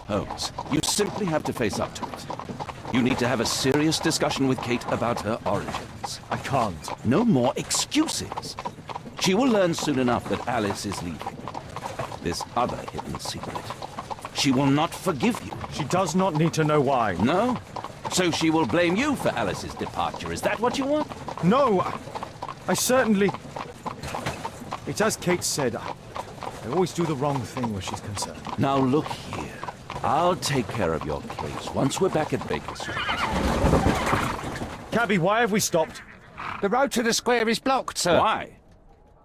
Holmes, you simply have to face up to it. You need to have a serious discussion with Kate about her origins. I can't. No more excuses. She will learn soon enough that Alice is leaving. This other hidden secret. She will not forgive you. She does not need to know why. No? So she will blame you for Alice's departure. Is that what you want? No, I certainly... It's as Kate said, I always do the wrong thing where she's concerned. Now look here. I'll take care of your case once we're back at Baker Street. Cabby, why have we stopped? The road to the square is blocked, sir. Why?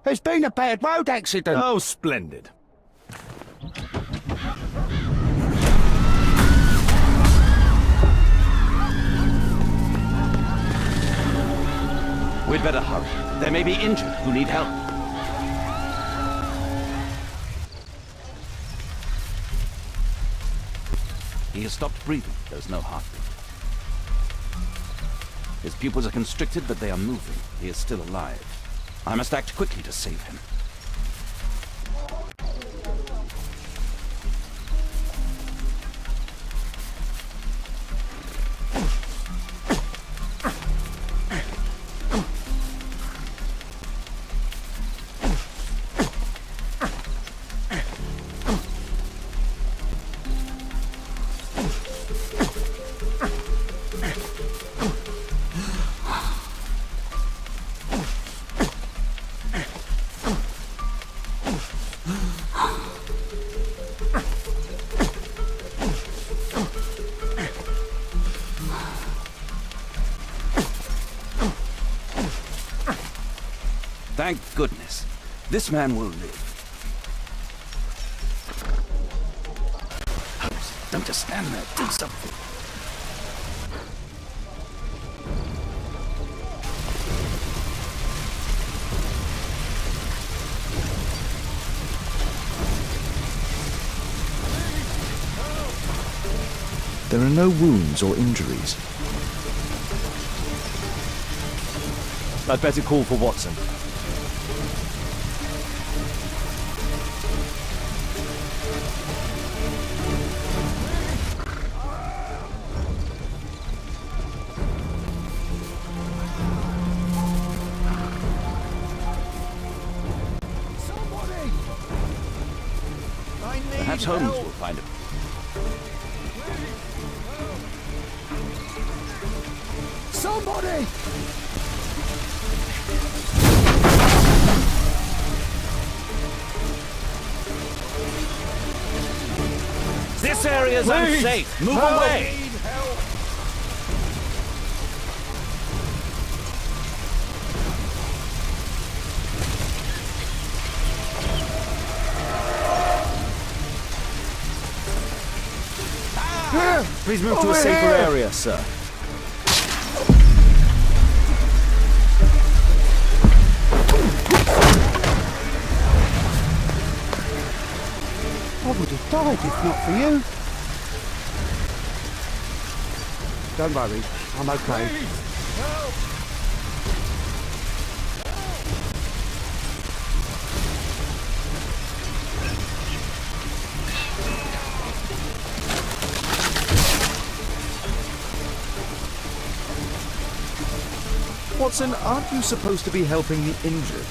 There's been a bad road accident. Oh, splendid. We'd better hurry. There may be injured who need help. He has stopped breathing. There's no heartbeat. His pupils are constricted, but they are moving. He is still alive. I must act quickly to save him. Thank goodness. This man will live. Holmes, don't just stand there. Do something. There are no wounds or injuries. I'd better call for Watson. Perhaps Holmes will find him. Somebody! This area is unsafe. Move Help! away. Please move to a safer area, sir. I would have died if not for you. Don't worry, I'm okay. Watson, aren't you supposed to be helping the injured?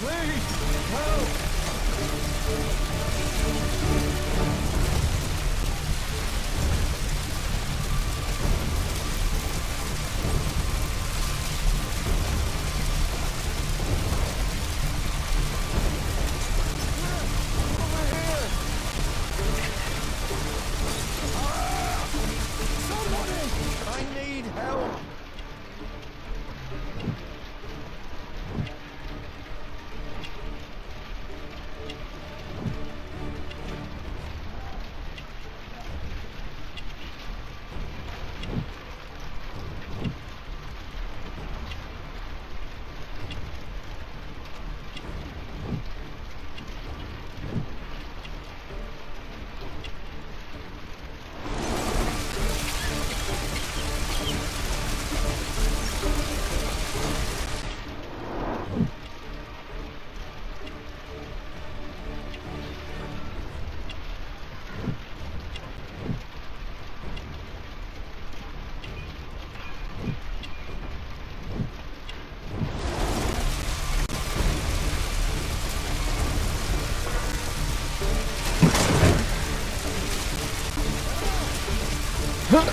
Thank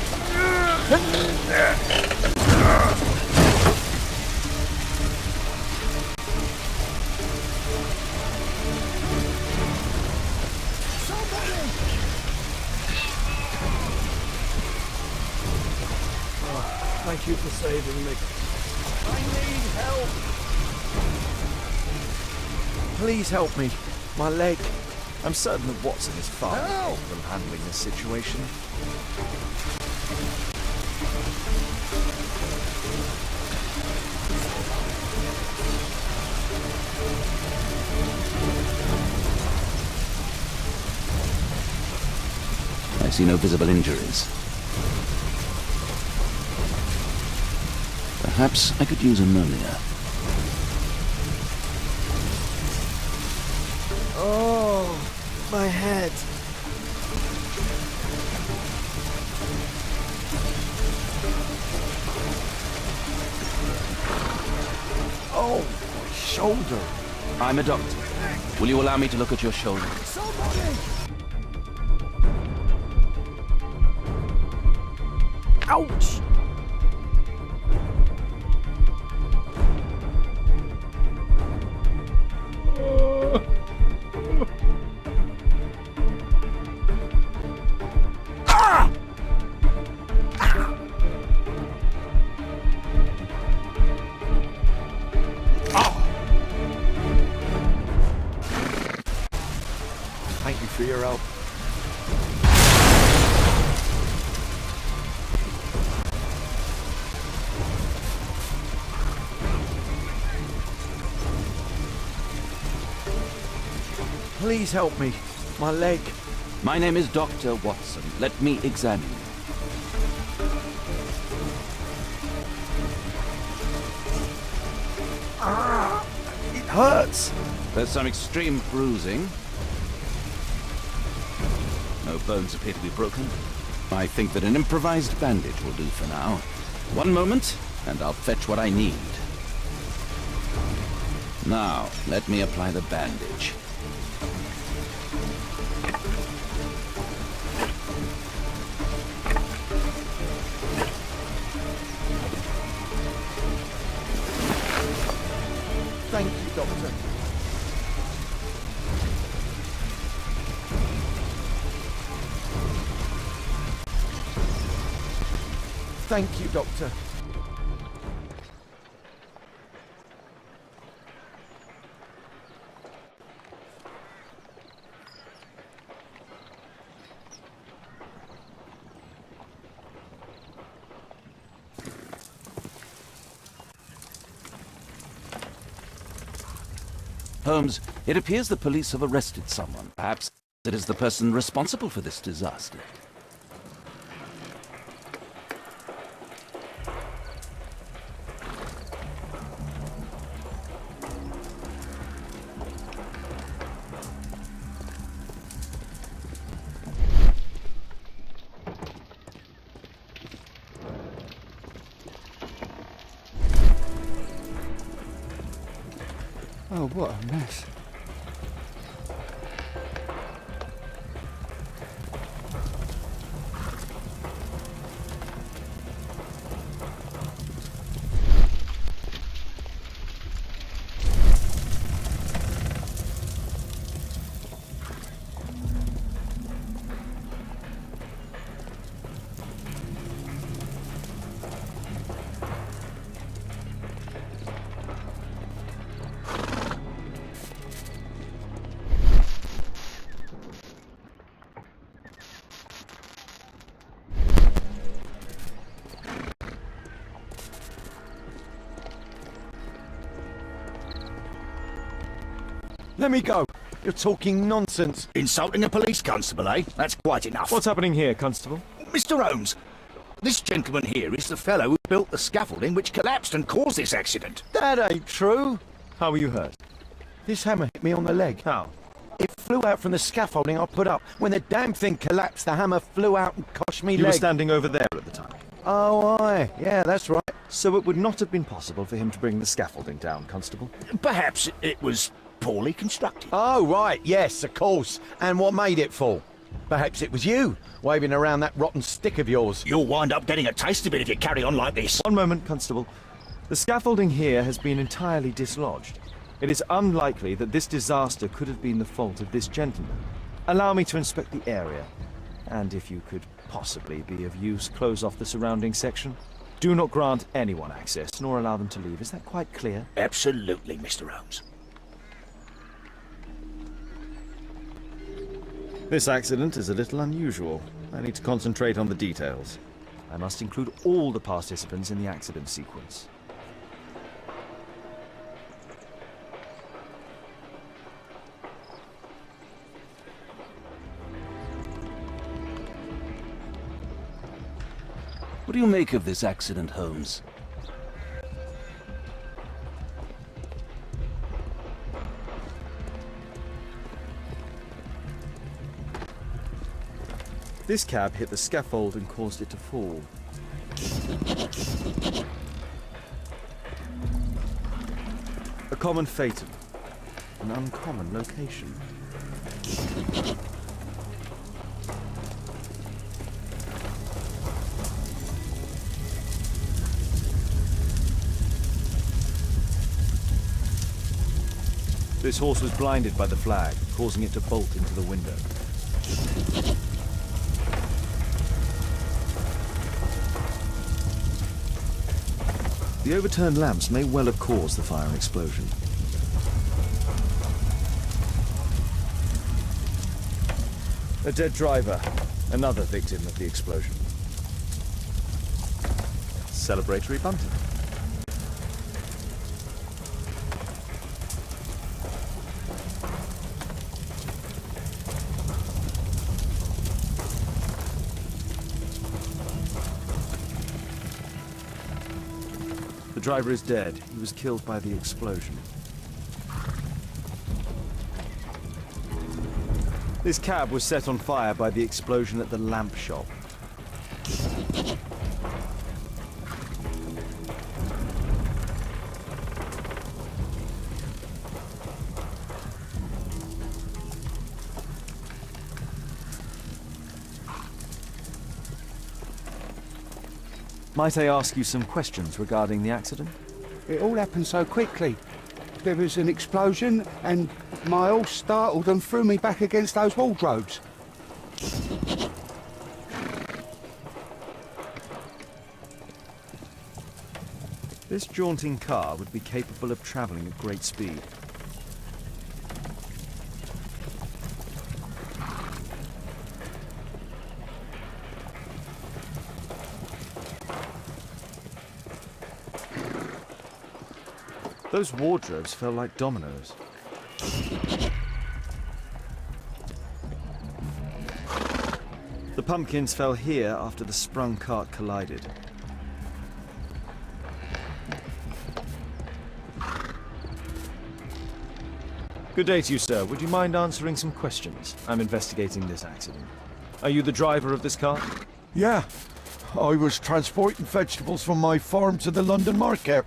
you for saving me. I need help. Please help me. My leg. I'm certain that Watson is far from handling this situation. I see no visible injuries. Perhaps I could use ammonia. Oh, my head. Oh, my shoulder. I'm a doctor. Will you allow me to look at your shoulder? Somebody! Ouch! Thank you for your help. Please help me. My leg. My name is Dr. Watson. Let me examine you. It hurts. There's some extreme bruising. No bones appear to be broken. I think that an improvised bandage will do for now. One moment, and I'll fetch what I need. Now, let me apply the bandage. Thank you, Doctor. Thank you, Doctor. Holmes, it appears the police have arrested someone. Perhaps it is the person responsible for this disaster. Oh, what a mess. Let me go. You're talking nonsense. Insulting a police constable, eh? That's quite enough. What's happening here, Constable? Mr. Holmes, this gentleman here is the fellow who built the scaffolding which collapsed and caused this accident. That ain't true. How were you hurt? This hammer hit me on the leg. How? It flew out from the scaffolding I put up. When the damn thing collapsed, the hammer flew out and cost me You were leg. standing over there at the time. Oh, aye. Yeah, that's right. So it would not have been possible for him to bring the scaffolding down, Constable. Perhaps it was poorly constructed. Oh, right. Yes, of course. And what made it fall? Perhaps it was you, waving around that rotten stick of yours. You'll wind up getting a taste of it if you carry on like this. One moment, Constable. The scaffolding here has been entirely dislodged. It is unlikely that this disaster could have been the fault of this gentleman. Allow me to inspect the area. And if you could possibly be of use, close off the surrounding section. Do not grant anyone access, nor allow them to leave. Is that quite clear? Absolutely, Mr. Holmes. This accident is a little unusual. I need to concentrate on the details. I must include all the participants in the accident sequence. What do you make of this accident, Holmes? This cab hit the scaffold and caused it to fall. A common Phaeton. An uncommon location. This horse was blinded by the flag, causing it to bolt into the window. The overturned lamps may well have caused the fire and explosion. A dead driver, another victim of the explosion. Celebratory bunting. The driver is dead. He was killed by the explosion. This cab was set on fire by the explosion at the lamp shop. Might I ask you some questions regarding the accident? It all happened so quickly. There was an explosion and my horse startled and threw me back against those wardrobes. This jaunting car would be capable of traveling at great speed. Those wardrobes fell like dominoes. The pumpkins fell here after the sprung cart collided. Good day to you, sir. Would you mind answering some questions? I'm investigating this accident. Are you the driver of this car? Yeah, I was transporting vegetables from my farm to the London market.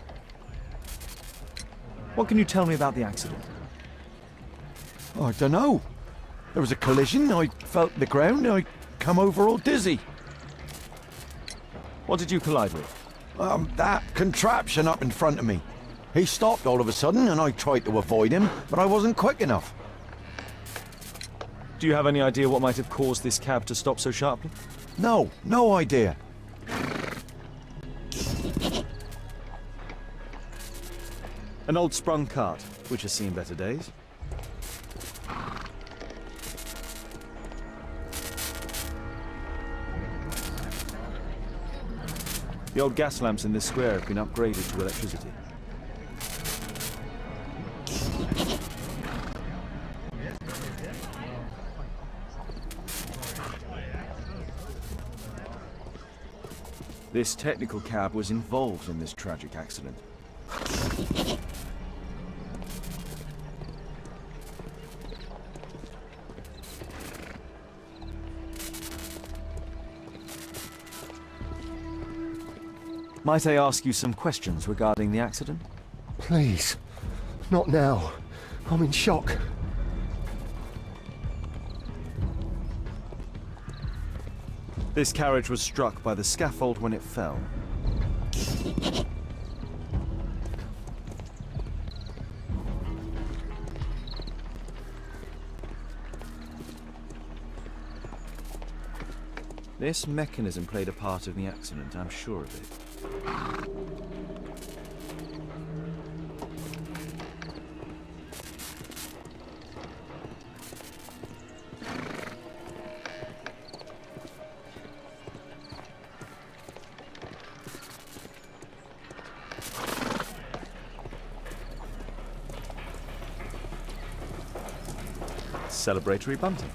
What can you tell me about the accident? I don't know. There was a collision, I felt the ground, I come over all dizzy. What did you collide with? That contraption up in front of me. He stopped all of a sudden and I tried to avoid him, but I wasn't quick enough. Do you have any idea what might have caused this cab to stop so sharply? No idea. An old sprung cart, which has seen better days. The old gas lamps in this square have been upgraded to electricity. This technical cab was involved in this tragic accident. Might I ask you some questions regarding the accident? Please, not now. I'm in shock. This carriage was struck by the scaffold when it fell. This mechanism played a part in the accident, I'm sure of it. Celebratory bunting.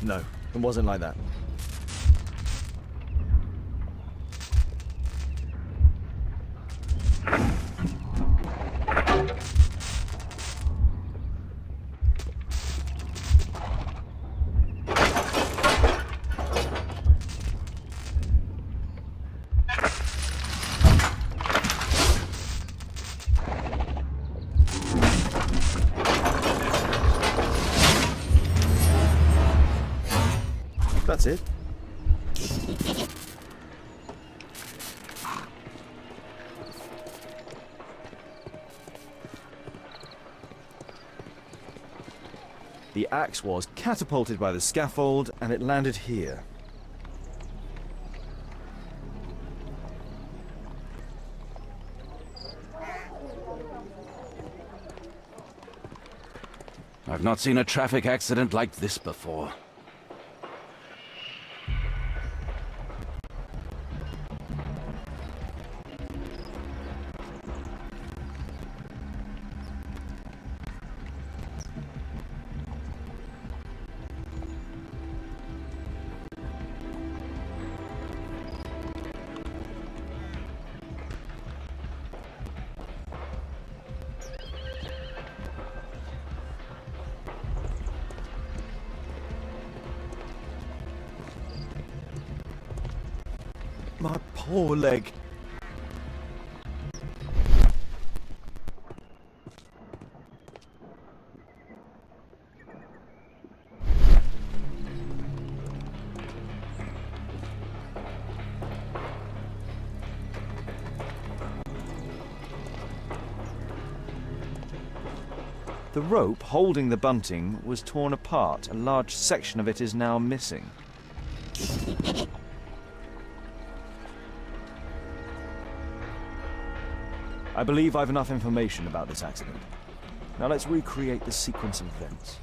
No, it wasn't like that. That's it. The axe was catapulted by the scaffold and it landed here. I've not seen a traffic accident like this before. My poor leg. The rope holding the bunting was torn apart. A large section of it is now missing. I believe I've enough information about this accident. Now let's recreate the sequence of events.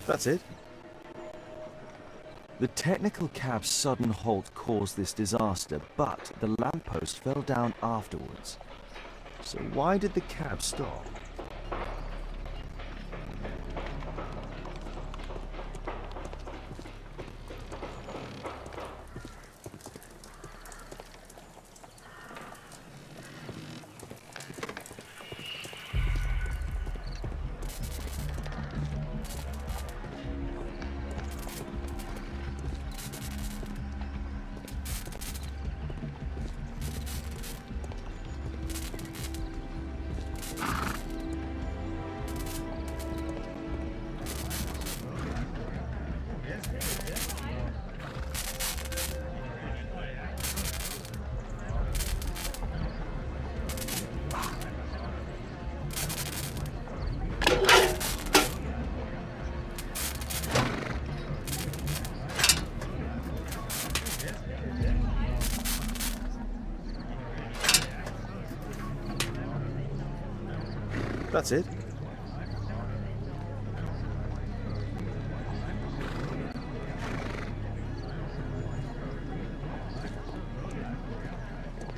That's it. The technical cab's sudden halt caused this disaster, but the lamppost fell down afterwards. So why did the cab stop? That's it.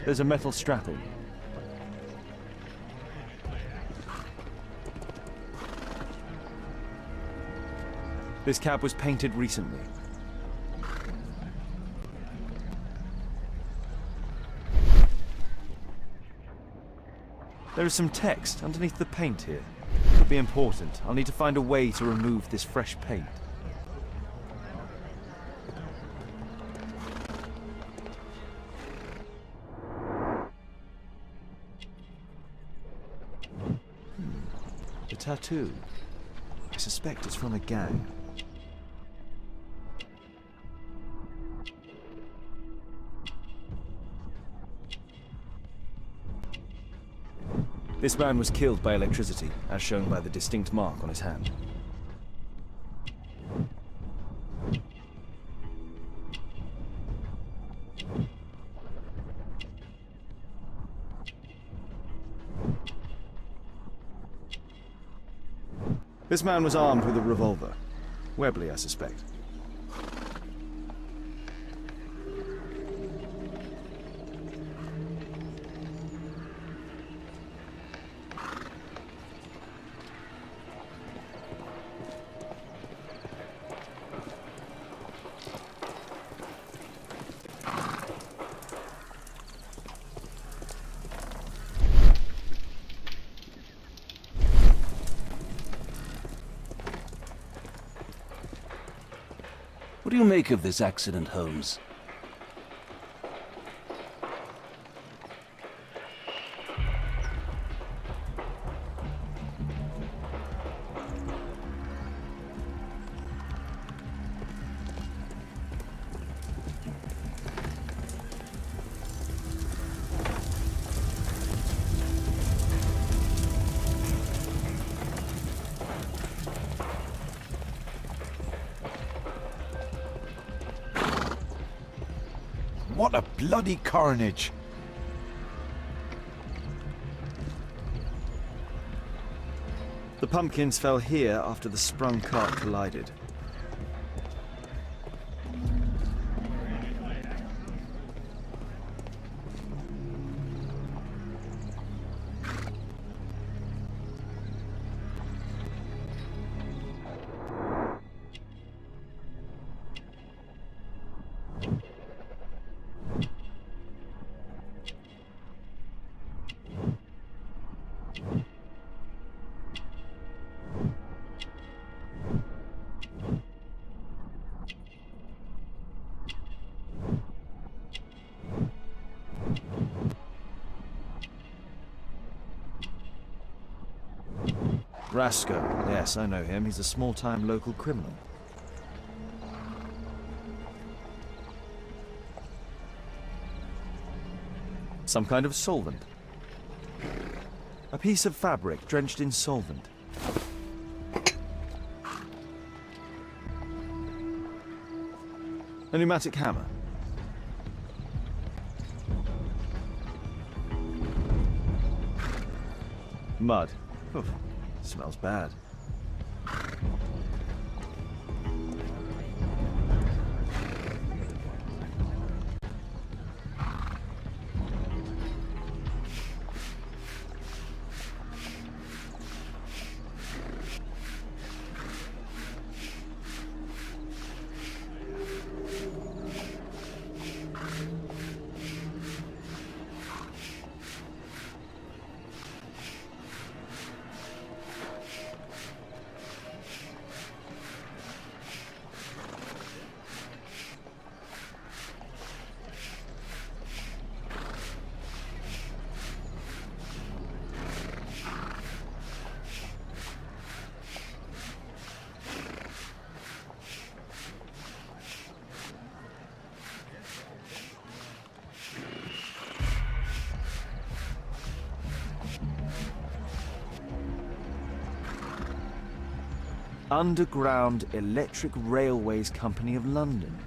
There's a metal strapping. This cab was painted recently. There is some text underneath the paint here. Could be important. I'll need to find a way to remove this fresh paint. The tattoo. I suspect it's from a gang. This man was killed by electricity, as shown by the distinct mark on his hand. This man was armed with a revolver. Webley, I suspect. What do you make of this accident, Holmes? What a bloody carnage! The pumpkins fell here after the sprung cart collided. Rasco. Yes, I know him. He's a small-time local criminal. Some kind of solvent. A piece of fabric drenched in solvent. A pneumatic hammer. Mud. Oof. Smells bad. Underground Electric Railways Company of London.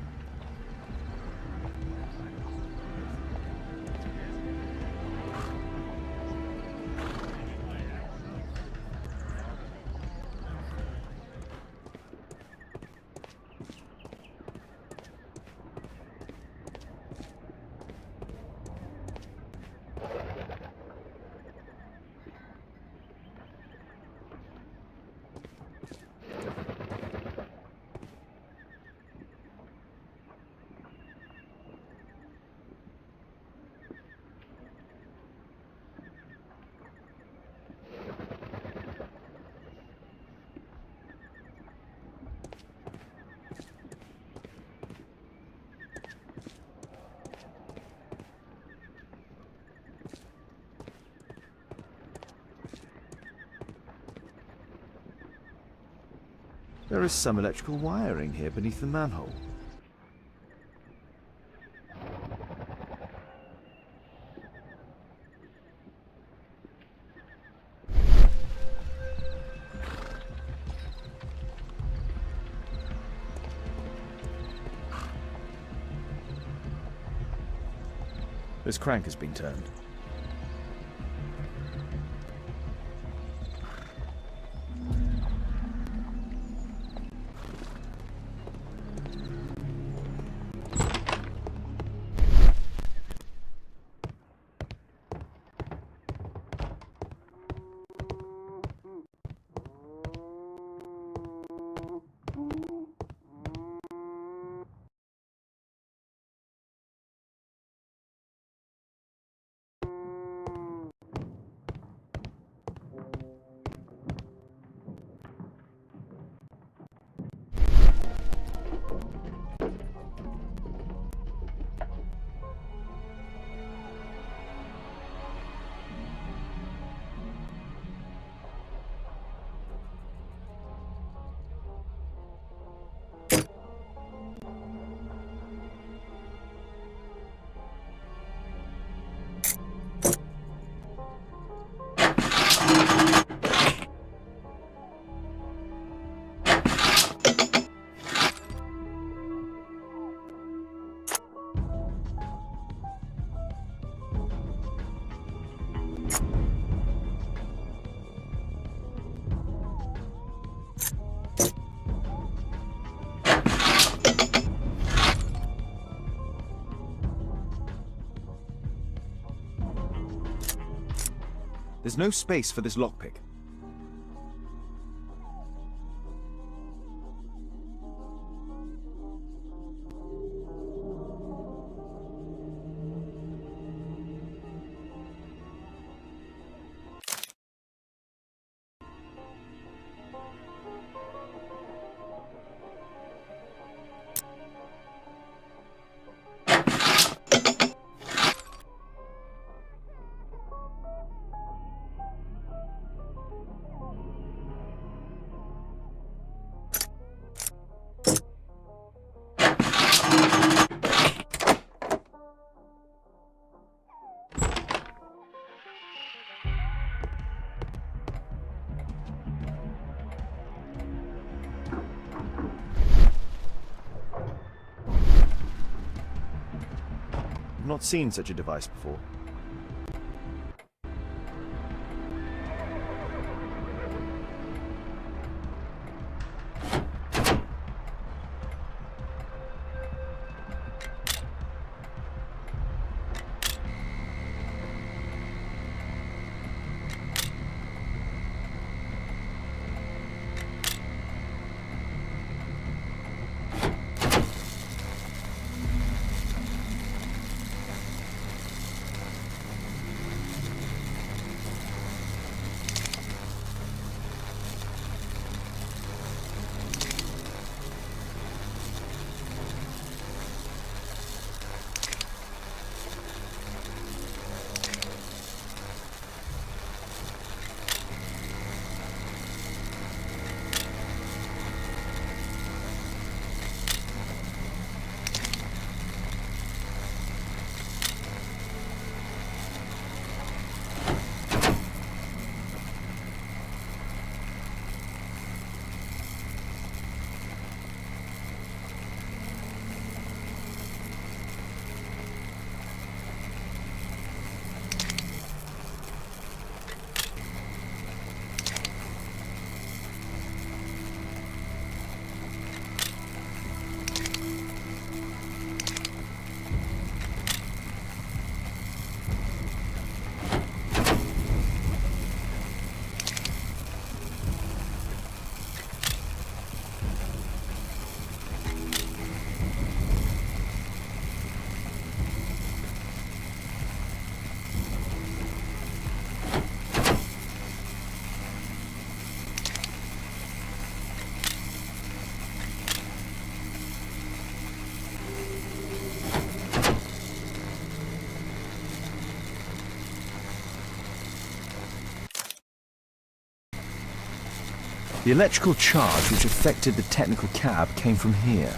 There is some electrical wiring here beneath the manhole. This crank has been turned. There's no space for this lockpick. I've not seen such a device before. The electrical charge which affected the technical cab came from here.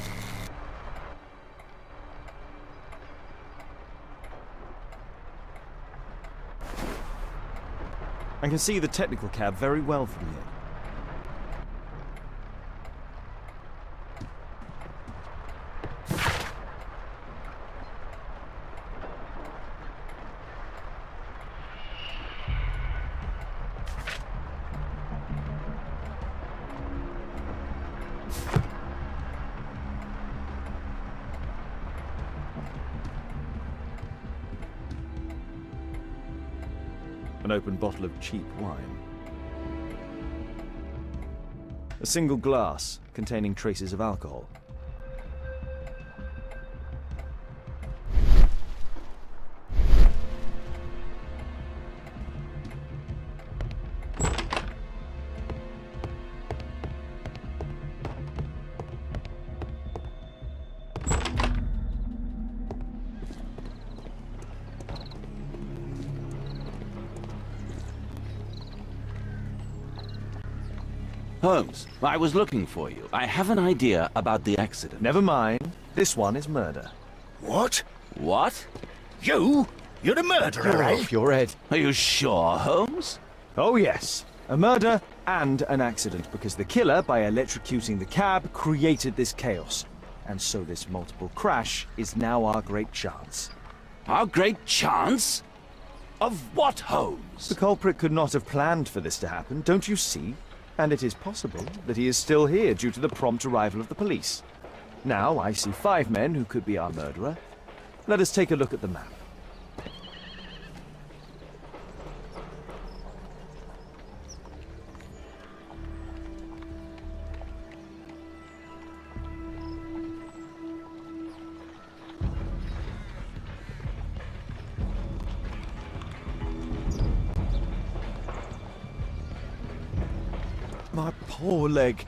I can see the technical cab very well from here. An open bottle of cheap wine. A single glass containing traces of alcohol. Holmes, I was looking for you. I have an idea about the accident. Never mind. This one is murder. What? What? You? You're the murderer, You're eh? off your head. Are you sure, Holmes? Oh yes, a murder and an accident, because the killer, by electrocuting the cab, created this chaos. And so this multiple crash is now our great chance. Our great chance? Of what, Holmes? The culprit could not have planned for this to happen, don't you see? And it is possible that he is still here due to the prompt arrival of the police. Now I see 5 men who could be our murderer. Let us take a look at the map. My poor leg.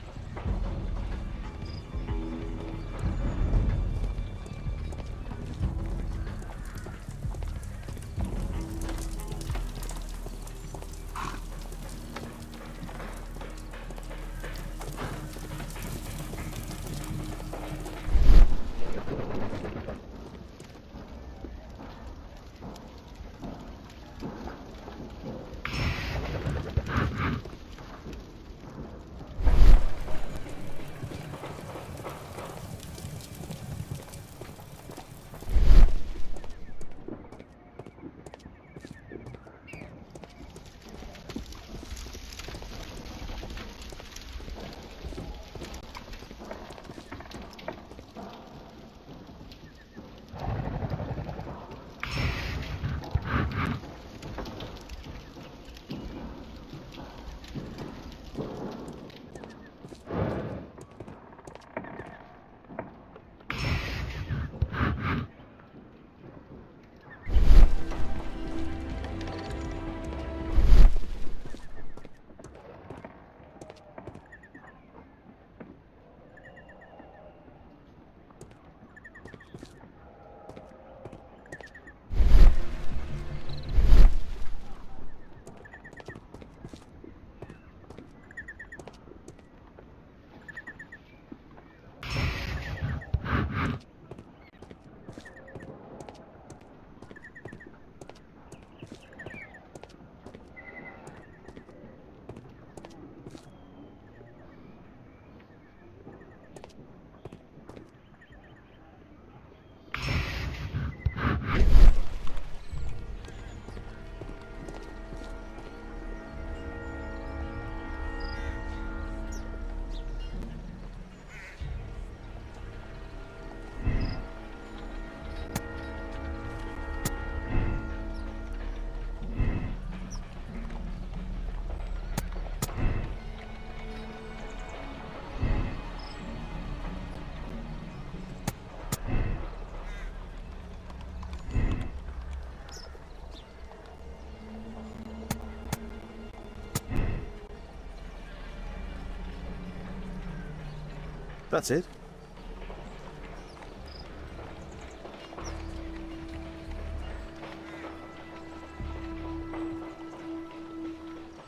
That's it.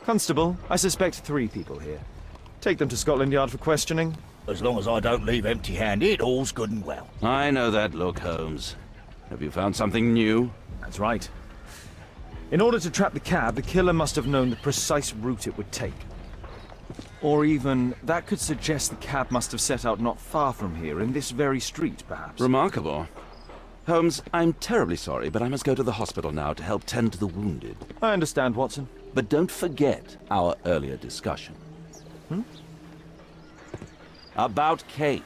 Constable, I suspect 3 people here. Take them to Scotland Yard for questioning. As long as I don't leave empty-handed, all's good and well. I know that look, Holmes. Have you found something new? That's right. In order to trap the cab, the killer must have known the precise route it would take. Or even, that could suggest the cab must have set out not far from here, in this very street, perhaps. Remarkable. Holmes, I'm terribly sorry, but I must go to the hospital now to help tend to the wounded. I understand, Watson. But don't forget our earlier discussion. About Kate.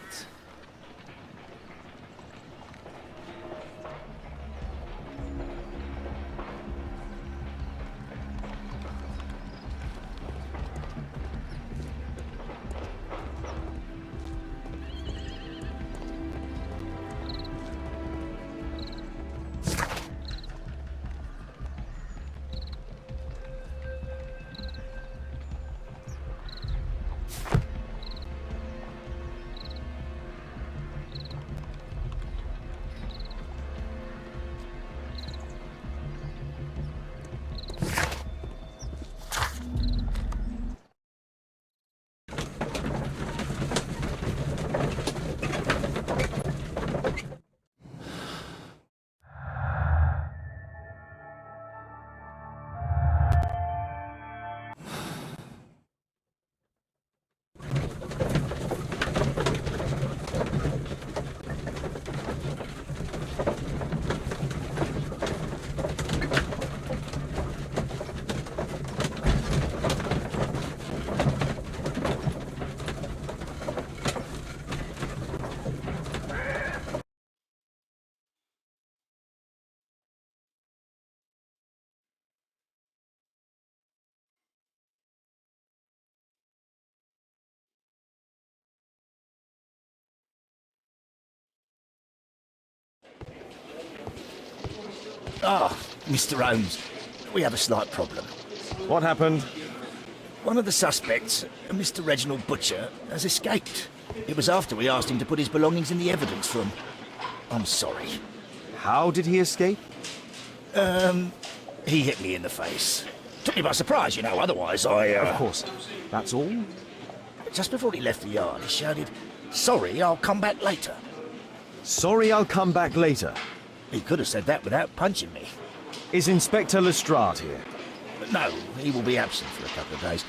Mr. Holmes, we have a slight problem. What happened? One of the suspects, Mr. Reginald Butcher, has escaped. It was after we asked him to put his belongings in the evidence room. I'm sorry. How did he escape? He hit me in the face. Took me by surprise, you know, otherwise I... Of course. That's all? Just before he left the yard, he shouted, "Sorry, I'll come back later." Sorry, I'll come back later. He could have said that without punching me. Is Inspector Lestrade here? But no, he will be absent for a couple of days.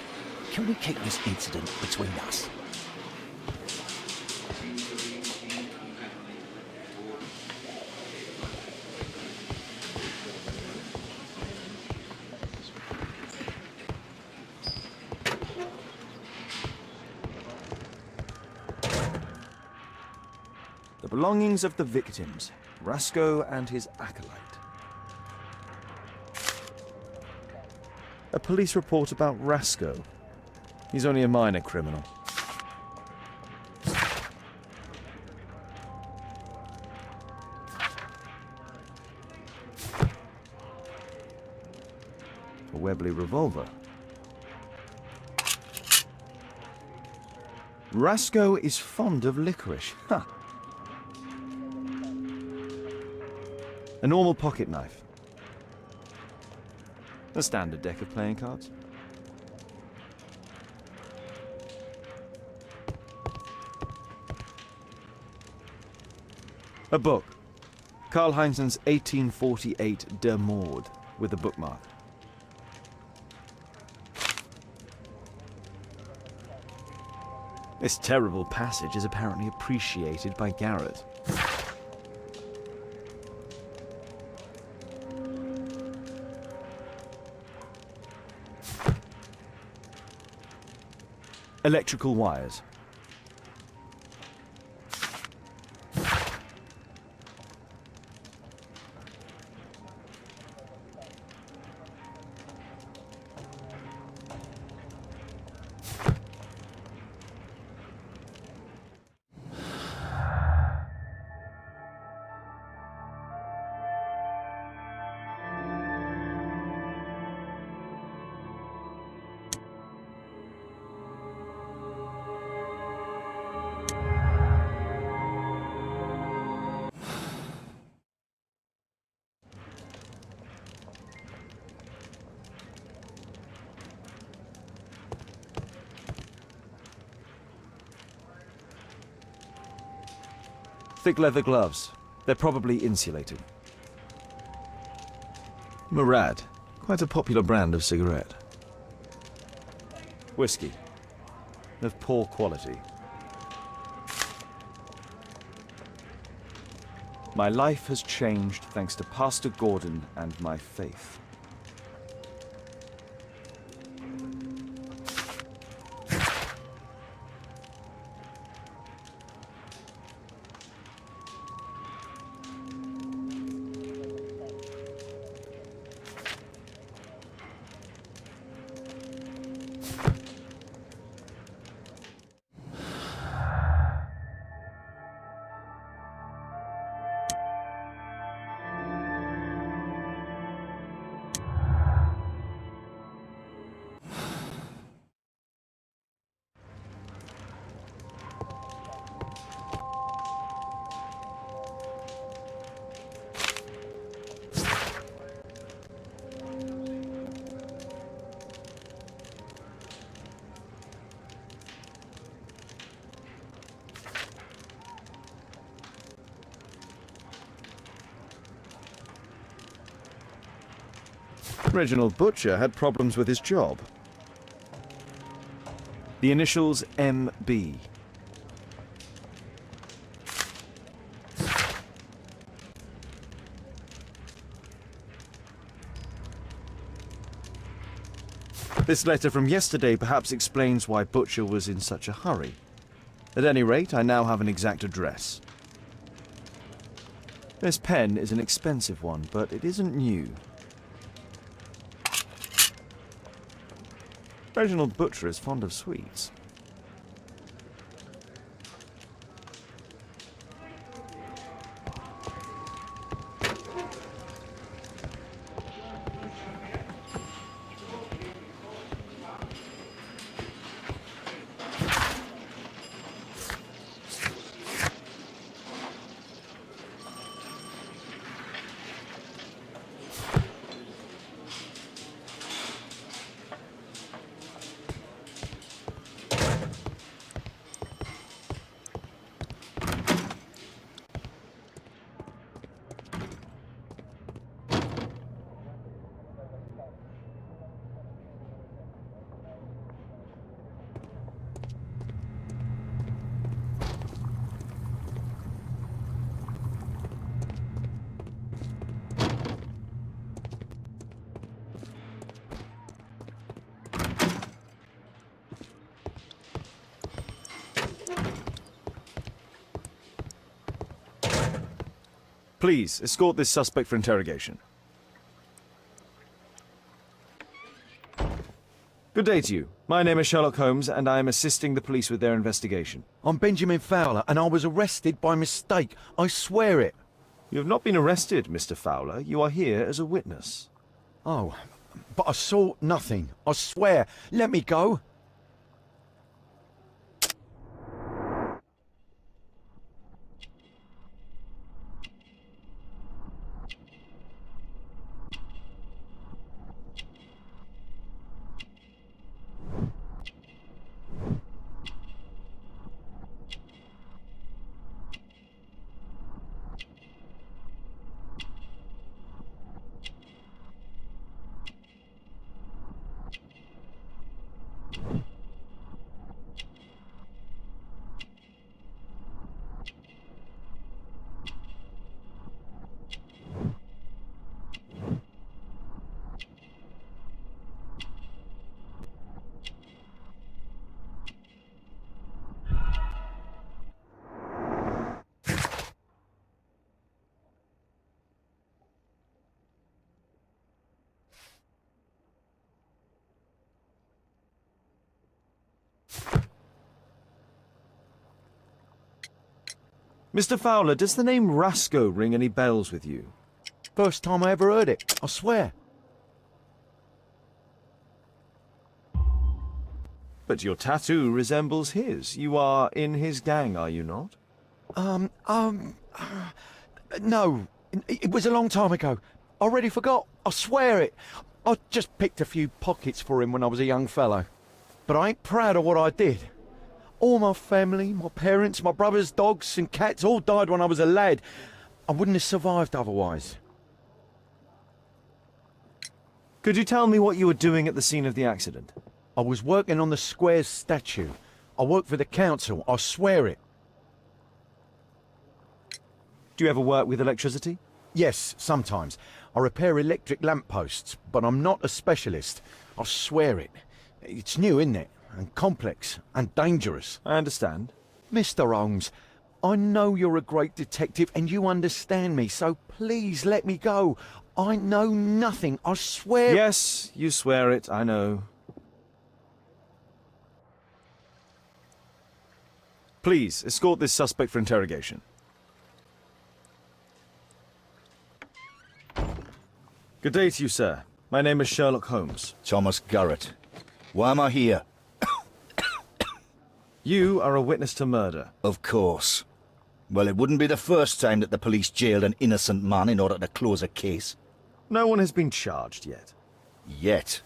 Can we keep this incident between us? The belongings of the victims, Rasco and his acolyte. A police report about Rasco. He's only a minor criminal. A Webley revolver. Rasco is fond of licorice. Huh. A normal pocket knife. A standard deck of playing cards. A book. Karl Heinzen's 1848 Der Mord, with a bookmark. This terrible passage is apparently appreciated by Garett. Electrical wires. thick leather gloves. They're probably insulated. Murad. Quite a popular brand of cigarette. Whiskey. Of poor quality. My life has changed thanks to Pastor Gordon and my faith. Reginald Butcher had problems with his job. The initials MB. This letter from yesterday perhaps explains why Butcher was in such a hurry. At any rate, I now have an exact address. This pen is an expensive one, but it isn't new. Reginald Butcher is fond of sweets. Please, escort this suspect for interrogation. Good day to you. My name is Sherlock Holmes, and I am assisting the police with their investigation. I'm Benjamin Fowler, and I was arrested by mistake. I swear it. You have not been arrested, Mr. Fowler. You are here as a witness. Oh, but I saw nothing. I swear. Let me go. Mr. Fowler, does the name Rasco ring any bells with you? First time I ever heard it. I swear. But your tattoo resembles his. You are in his gang, are you not? No. It was a long time ago. I already forgot. I swear it. I just picked a few pockets for him when I was a young fellow. But I ain't proud of what I did. All my family, my parents, my brothers, dogs and cats all died when I was a lad. I wouldn't have survived otherwise. Could you tell me what you were doing at the scene of the accident? I was working on the square's statue. I work for the council, I swear it. Do you ever work with electricity? Yes, sometimes. I repair electric lampposts, but I'm not a specialist. I swear it. It's new, isn't it? And complex and dangerous. I understand. Mr. Holmes, I know you're a great detective and you understand me, so please let me go. I know nothing, I swear. Yes, you swear it, I know. Please, escort this suspect for interrogation. Good day to you, sir. My name is Sherlock Holmes. Thomas Garett. Why am I here? You are a witness to murder. Of course. Well, it wouldn't be the first time that the police jailed an innocent man in order to close a case. No one has been charged yet. Yet.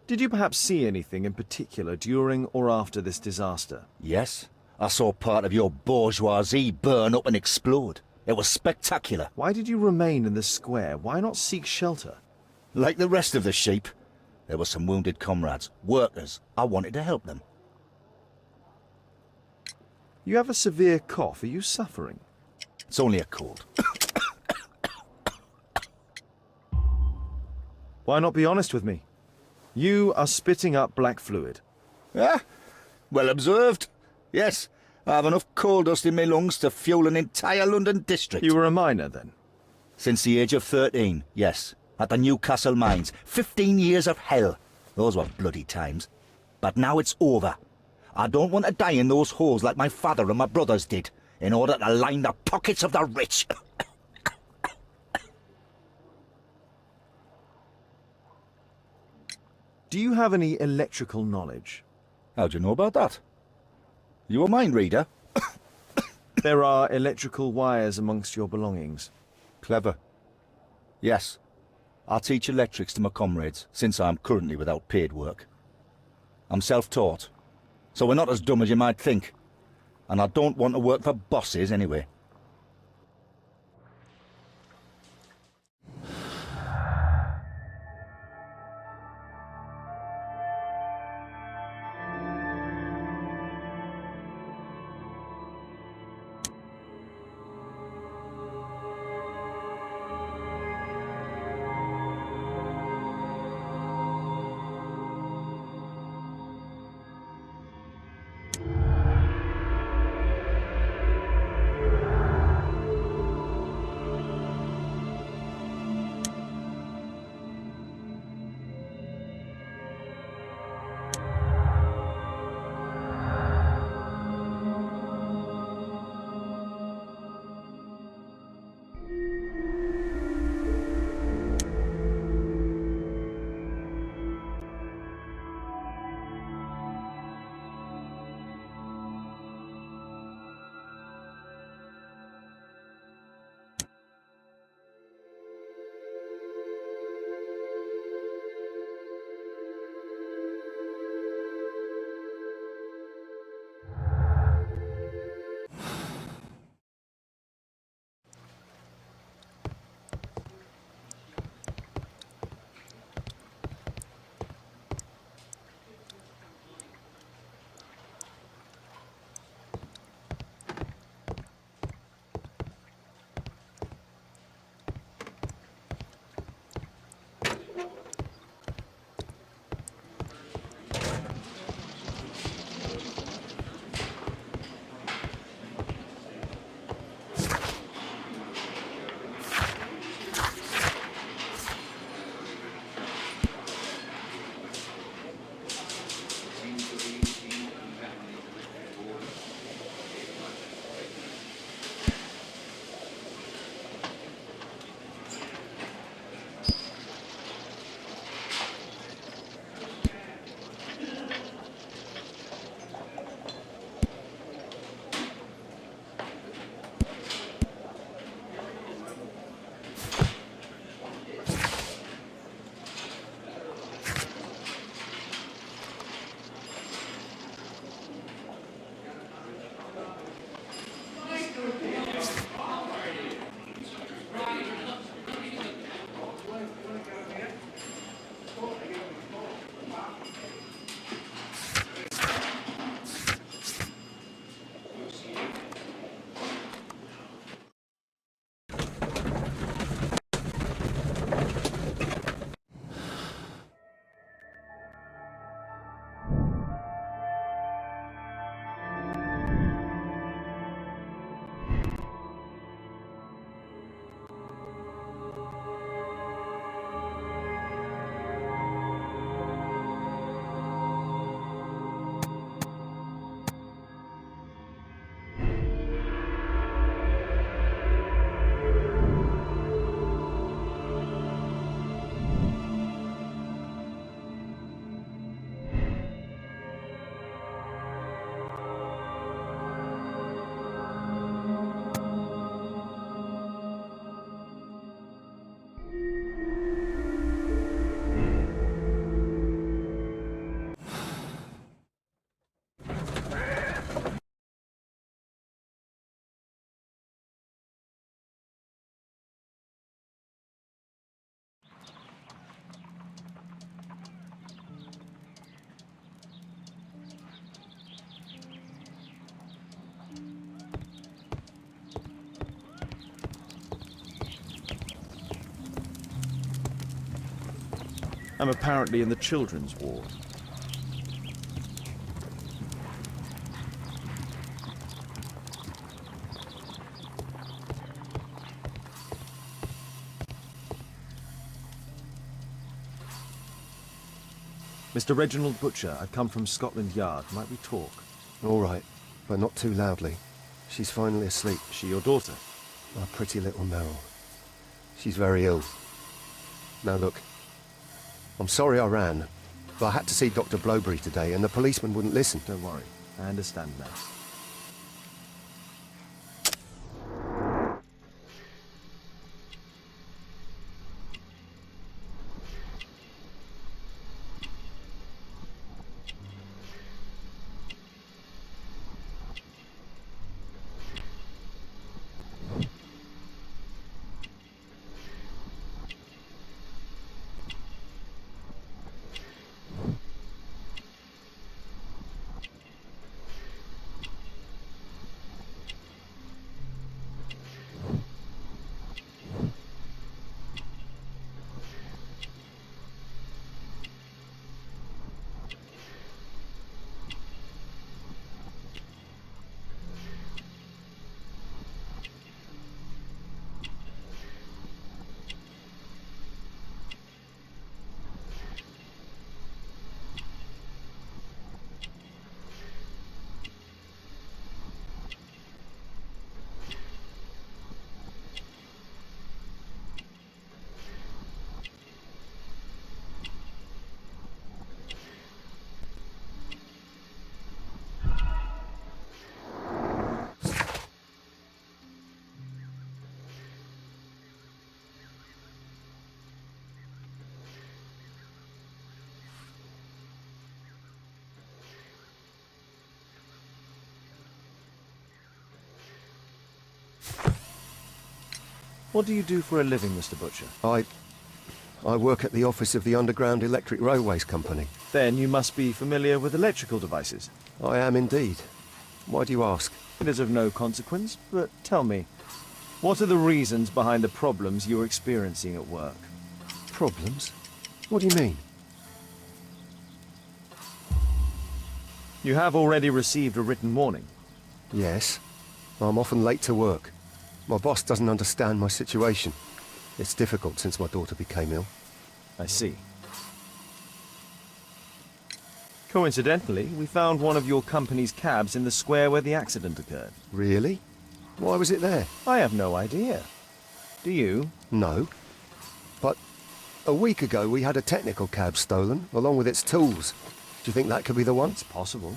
Did you perhaps see anything in particular during or after this disaster? Yes, I saw part of your bourgeoisie burn up and explode. It was spectacular. Why did you remain in the square? Why not seek shelter? Like the rest of the sheep, there were some wounded comrades, workers. I wanted to help them. You have a severe cough. Are you suffering? It's only a cold. Why not be honest with me? You are spitting up black fluid. Ah, well observed. Yes, I have enough coal dust in my lungs to fuel an entire London district. You were a miner then? Since the age of 13, yes. At the Newcastle mines. 15 years of hell. Those were bloody times. But now it's over. I don't want to die in those holes like my father and my brothers did, in order to line the pockets of the rich. Do you have any electrical knowledge? How do you know about that? You a mind reader? There are electrical wires amongst your belongings. Clever. Yes. I teach electrics to my comrades, since I'm currently without paid work. I'm self-taught, so we're not as dumb as you might think. And I don't want to work for bosses anyway. I'm apparently in the children's ward. Mr. Reginald Butcher, I've come from Scotland Yard. Might we talk? All right, but not too loudly. She's finally asleep. Is she your daughter? My pretty little Meryl. She's very ill. Now look, I'm sorry I ran, but I had to see Dr. Blowberry today and the policeman wouldn't listen. Don't worry, I understand now. What do you do for a living, Mr. Butcher? I work at the office of the Underground Electric Railways Company. Then you must be familiar with electrical devices. I am indeed. Why do you ask? It is of no consequence, but tell me, what are the reasons behind the problems you're experiencing at work? Problems? What do you mean? You have already received a written warning. Yes. I'm often late to work. My boss doesn't understand my situation. It's difficult since my daughter became ill. I see. Coincidentally, we found one of your company's cabs in the square where the accident occurred. Really? Why was it there? I have no idea. Do you? No. But a week ago we had a technical cab stolen, along with its tools. Do you think that could be the one? It's possible.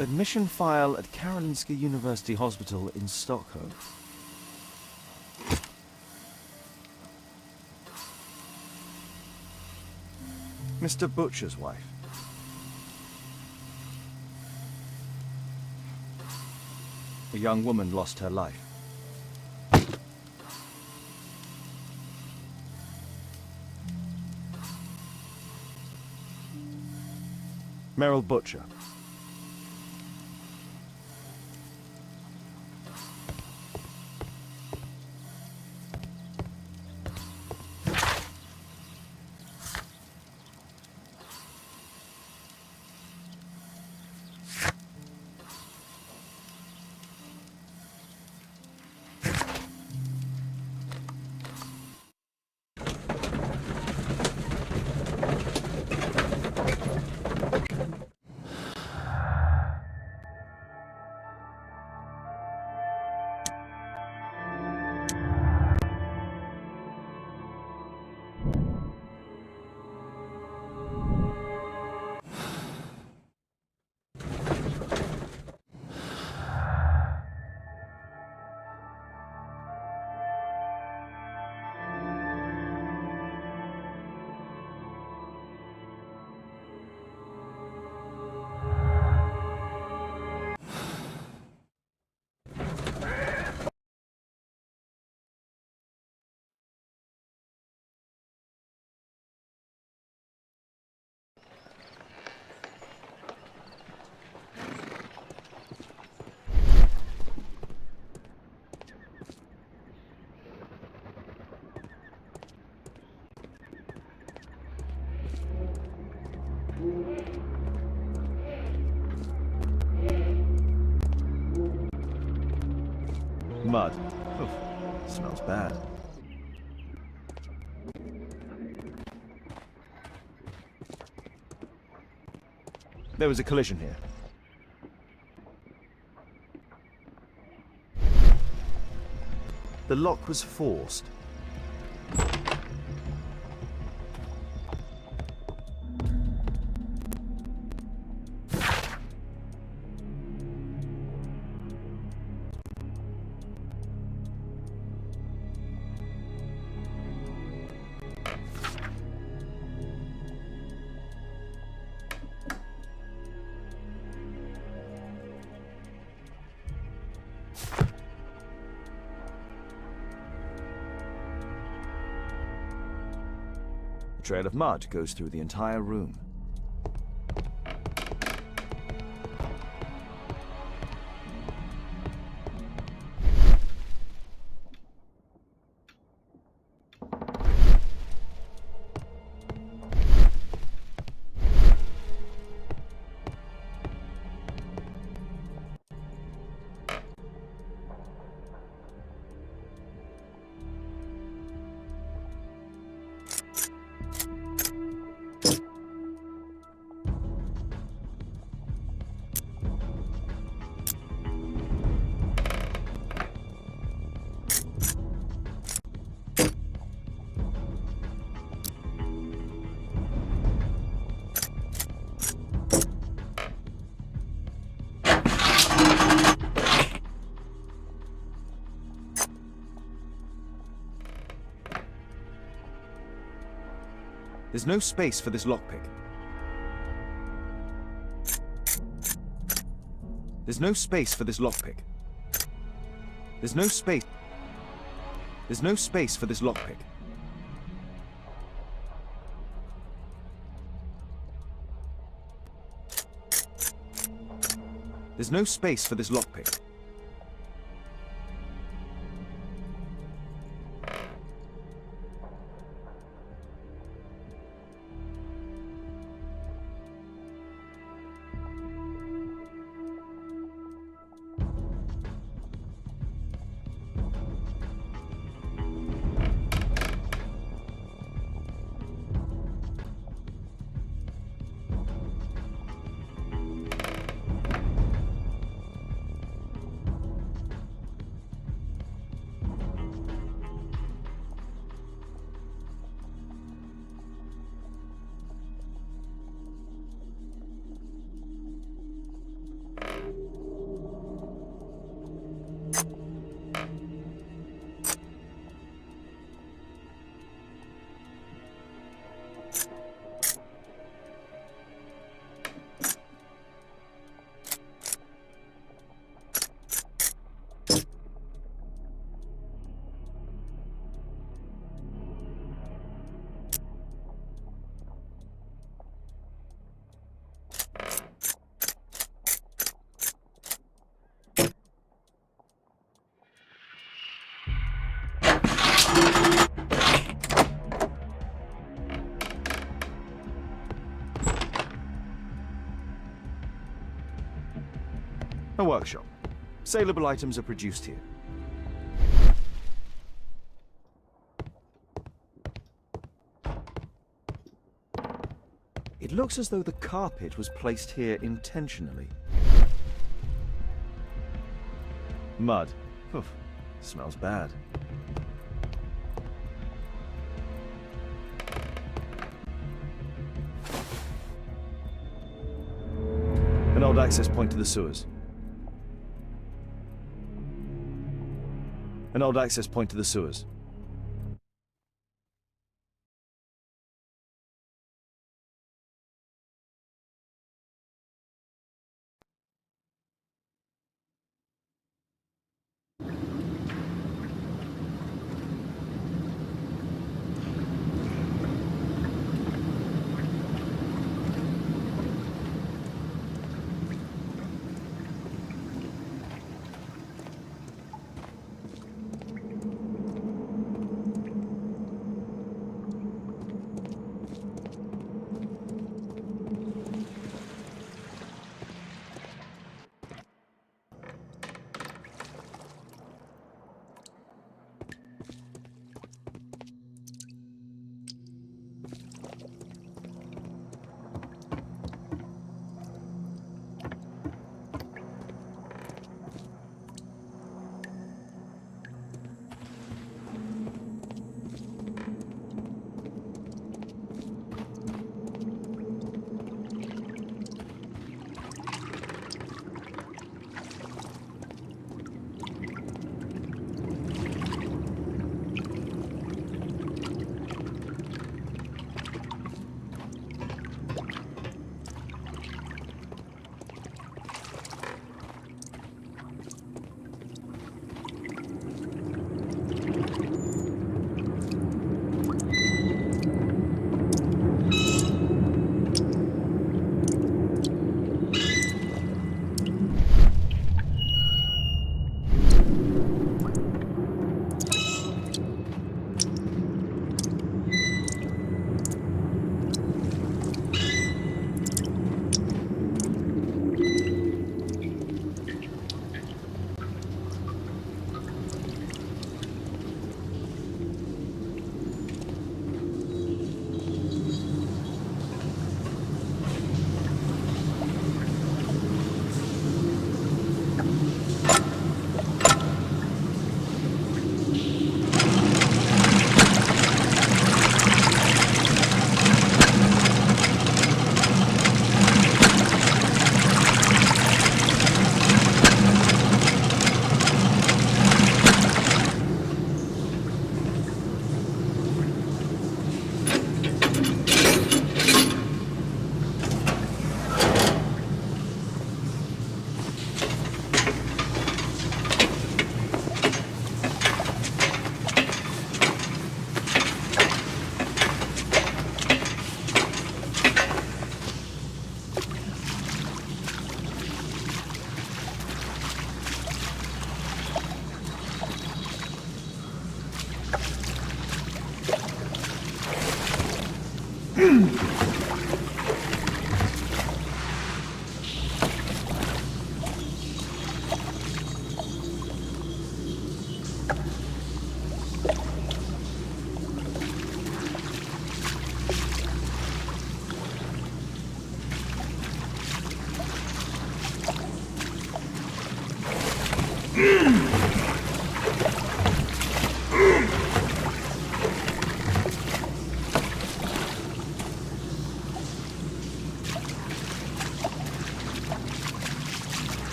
Admission file at Karolinska University Hospital in Stockholm. Mr. Butcher's wife. A young woman lost her life. Merrill Butcher. Mud. Oof, smells bad. There was a collision here. The lock was forced. A trail of mud goes through the entire room. There's no space for this lockpick. There's no space for this lockpick. There's no space. There's no space for this lockpick. There's no space for this lockpick. A workshop. Saleable items are produced here. It looks as though the carpet was placed here intentionally. Mud. Oof, smells bad. An old access point to the sewers. An old access point to the sewers.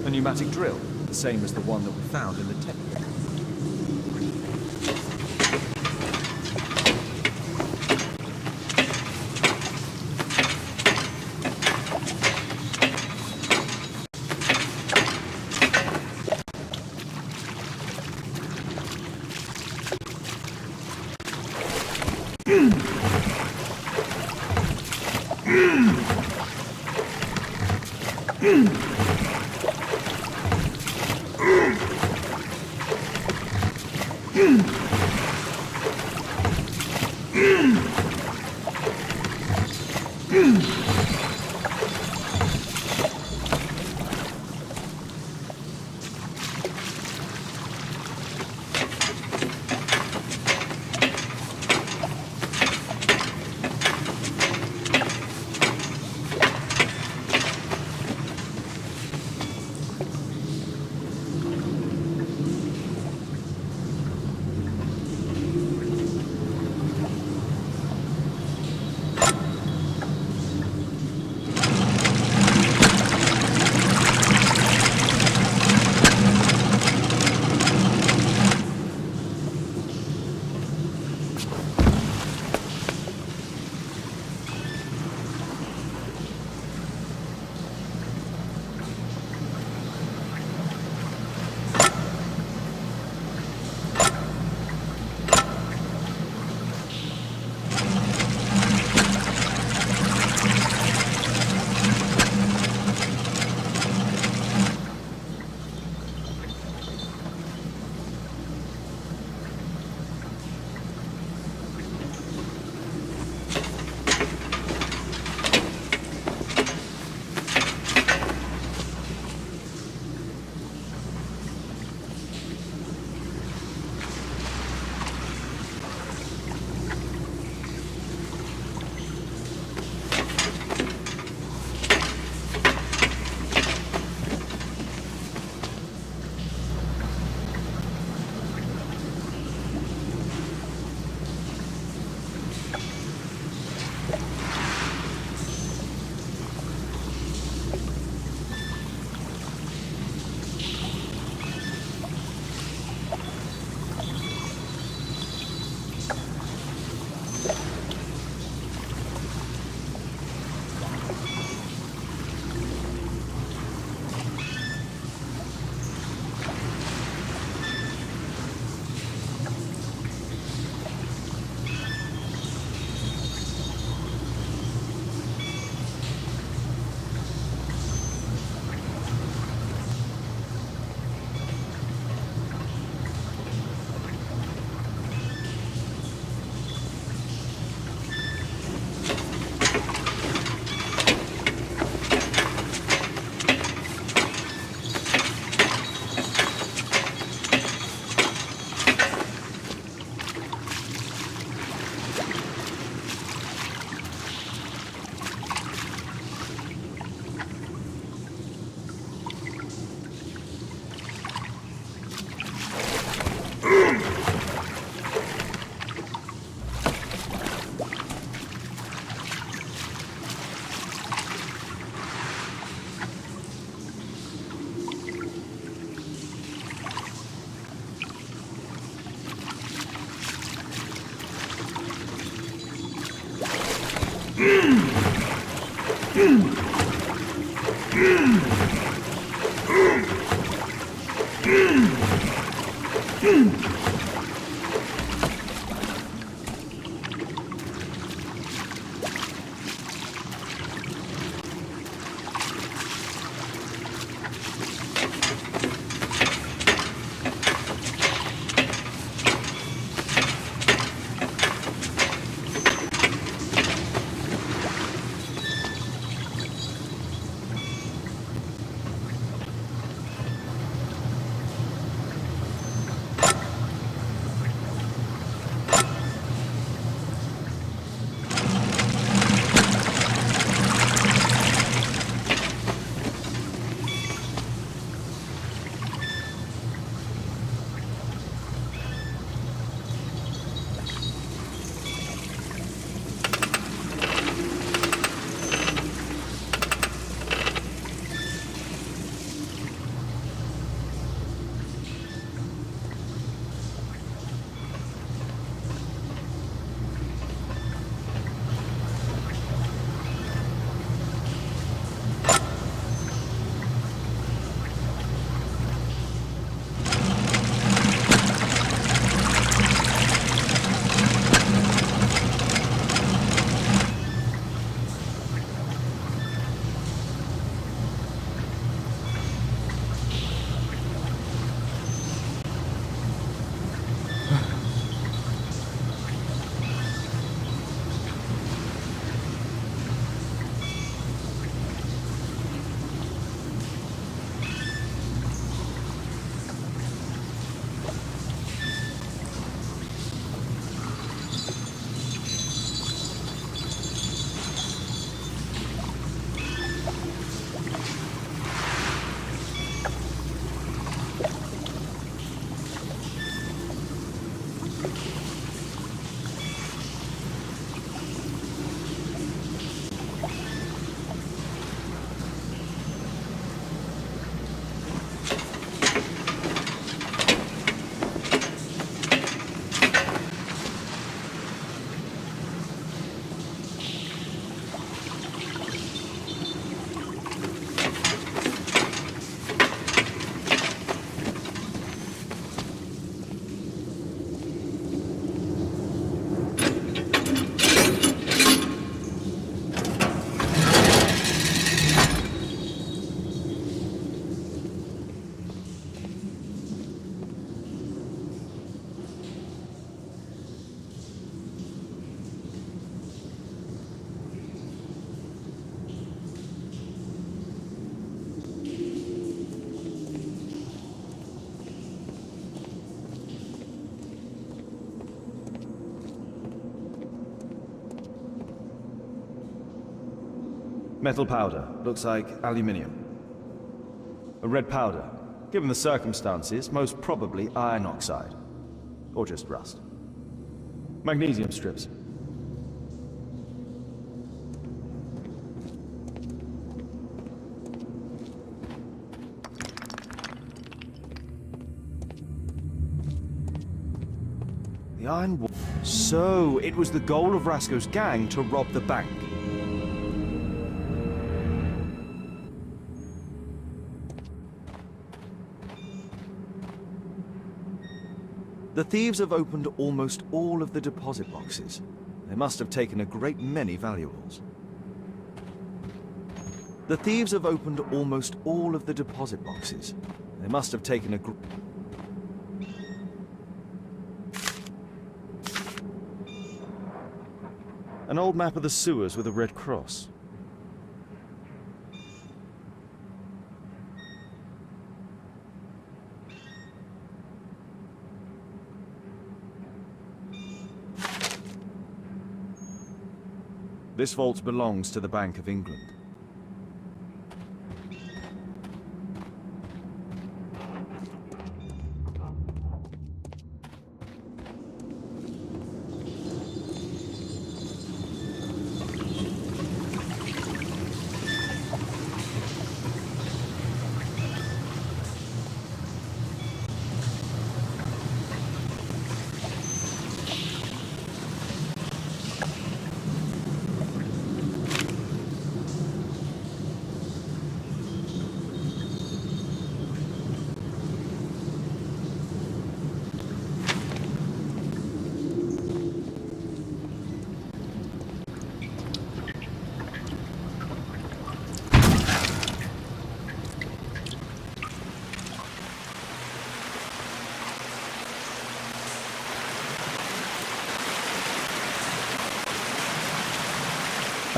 A pneumatic drill, the same as the one that we found in the tent. Metal powder. Looks like aluminium. A red powder. Given the circumstances, most probably iron oxide. Or just rust. Magnesium strips. The iron wall. So, it was the goal of Rasco's gang to rob the bank. The thieves have opened almost all of the deposit boxes. They must have taken a great many valuables. The thieves have opened almost all of the deposit boxes. They must have taken a An old map of the sewers with a red cross. This vault belongs to the Bank of England.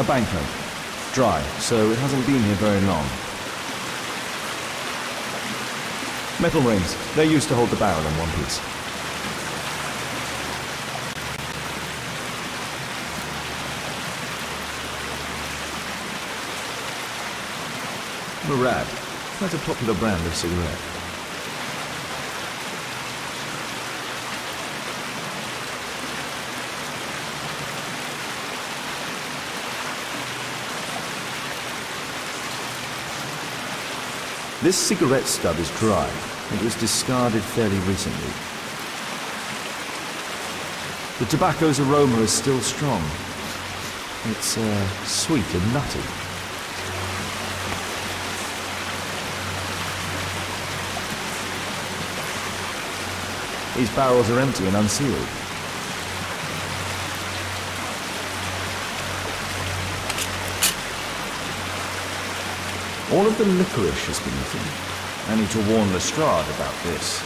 A banknote. Dry, so it hasn't been here very long. Metal rings. They're used to hold the barrel in one piece. Garett. Quite a popular brand of cigarette. This cigarette stub is dry. It was discarded fairly recently. The tobacco's aroma is still strong. It's sweet and nutty. These barrels are empty and unsealed. All of the licorice has been eaten. I need to warn Lestrade about this.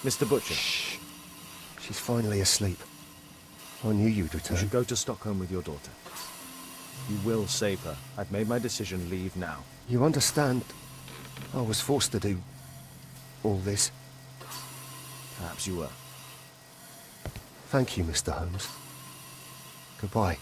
Mr. Butcher, She's finally asleep. I knew you'd you return. should go to Stockholm with your daughter. You will save her. I've made my decision. Leave now. You understand, I was forced to do all this. Perhaps you were. Thank you, Mr. Holmes. Goodbye.